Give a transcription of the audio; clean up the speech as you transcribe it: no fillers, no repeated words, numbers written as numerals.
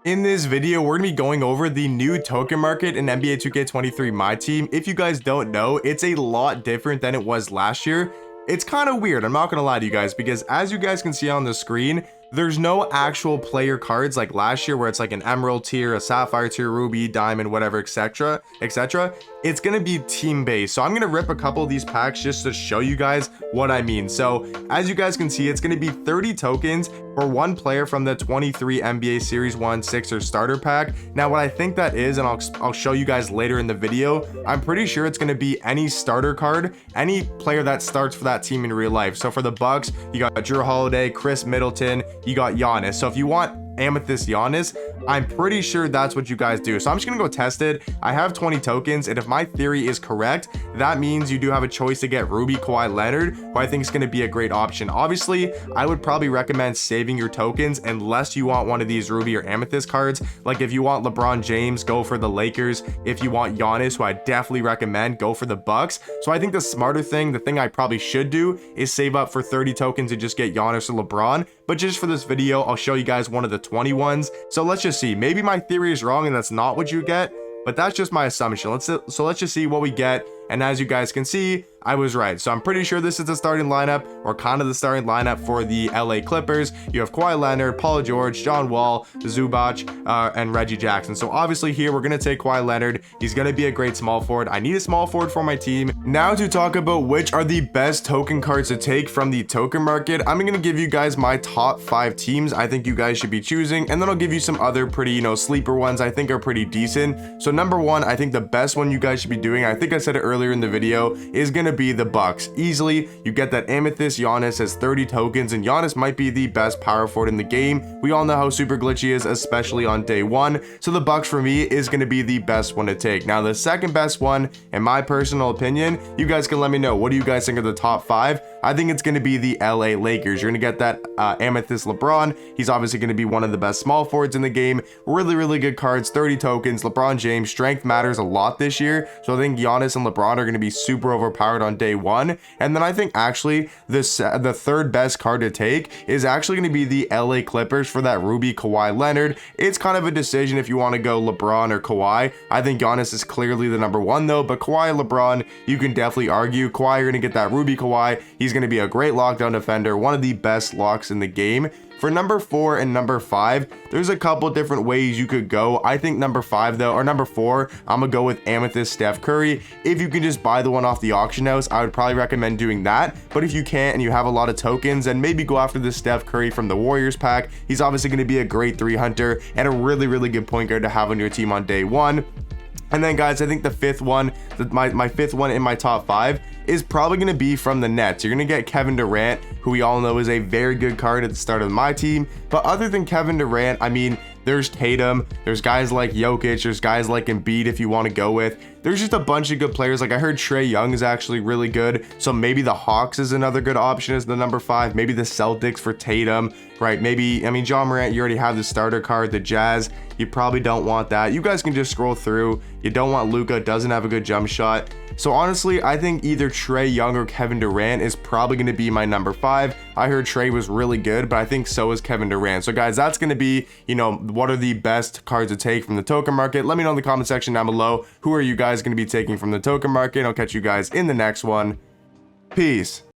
In this video, we're gonna be going over the new token market in NBA 2K23 Myteam. If you guys don't know, it's a lot different than it was last year. It's kind of weird, I'm not gonna lie to you guys, because as you guys can see on the screen, there's no actual player cards like last year where it's like an emerald tier, a sapphire tier, ruby, diamond, whatever, etc, etc. It's gonna be team based. So I'm gonna rip a couple of these packs just to show you guys what I mean. So as you guys can see, it's gonna be 30 tokens for one player from the 23 NBA Series 1 Sixer starter pack. Now what I think that is, and I'll show you guys later in the video, I'm pretty sure it's gonna be any starter card, any player that starts for that team in real life. So for the Bucks, you got Jrue Holiday, Chris Middleton, you got Giannis. So if you want Amethyst Giannis, I'm pretty sure that's what you guys do. So I'm just gonna go test it. I have 20 tokens, and if my theory is correct, that means you do have a choice to get Ruby Kawhi Leonard, who I think is gonna be a great option. Obviously, I would probably recommend saving your tokens unless you want one of these Ruby or Amethyst cards. Like if you want LeBron James, go for the Lakers. If you want Giannis, who I definitely recommend, go for the Bucks. So I think the smarter thing, the thing I probably should do, is save up for 30 tokens and just get Giannis or LeBron. But just for this video, I'll show you guys one of the 20 ones. So let's just see. Maybe my theory is wrong and that's not what you get, but that's just my assumption. Let's just see what we get. And as you guys can see, I was right. So I'm pretty sure this is the starting lineup, or kind of the starting lineup for the LA Clippers. You have Kawhi Leonard, Paul George, John Wall, Zubac, and Reggie Jackson. So obviously here we're going to take Kawhi Leonard. He's going to be a great small forward. I need a small forward for my team. Now to talk about which are the best token cards to take from the token market, I'm going to give you guys my top 5 teams I think you guys should be choosing, and then I'll give you some other pretty, sleeper ones I think are pretty decent. So number 1, I think the best one you guys should be doing, I think I said it earlier in the video, is going to be the Bucks. Easily, you get that Amethyst. Giannis has 30 tokens, and Giannis might be the best power forward in the game. We all know how super glitchy he is, especially on day 1. So the Bucks for me is going to be the best one to take. Now the second best one, in my personal opinion, you guys can let me know, what do you guys think of the top 5? I think it's going to be the LA Lakers. You're going to get that Amethyst LeBron. He's obviously going to be one of the best small forwards in the game. Really good cards, 30 tokens. LeBron James, strength matters a lot this year, so I think Giannis and LeBron are going to be super overpowered on day 1. And then I think actually the third best card to take is actually going to be the LA Clippers for that Ruby Kawhi Leonard. It's kind of a decision if you want to go LeBron or Kawhi. I think Giannis is clearly the number 1 though, but Kawhi and LeBron, you can definitely argue. Kawhi, you're going to get that Ruby Kawhi. He's going to be a great lockdown defender, one of the best locks in the game. For number 4 and number 5, there's a couple different ways you could go. I think number 5 though, or number 4, I'm gonna go with Amethyst Steph Curry. If you can just buy the one off the auction house, I would probably recommend doing that. But if you can't and you have a lot of tokens, then maybe go after the Steph Curry from the Warriors pack. He's obviously gonna be a great 3 hunter and a really good point guard to have on your team on day 1. And then guys, I think the fifth one, my fifth one in my top 5 is probably going to be from the Nets. You're going to get Kevin Durant, who we all know is a very good card at the start of my team. But other than Kevin Durant, I mean, there's Tatum, there's guys like Jokic, there's guys like Embiid if you want to go with. There's just a bunch of good players. Like I heard Trae Young is actually really good. So maybe the Hawks is another good option as the number 5. Maybe the Celtics for Tatum, right? Maybe, I mean, John Morant, you already have the starter card. The Jazz, you probably don't want that. You guys can just scroll through. You don't want Luka, doesn't have a good jump shot. So honestly, I think either Trae Young or Kevin Durant is probably going to be my number 5. I heard Trae was really good, but I think so is Kevin Durant. So guys, that's going to be, what are the best cards to take from the token market? Let me know in the comment section down below. Who are you guys going to be taking from the token market? I'll catch you guys in the next one. Peace.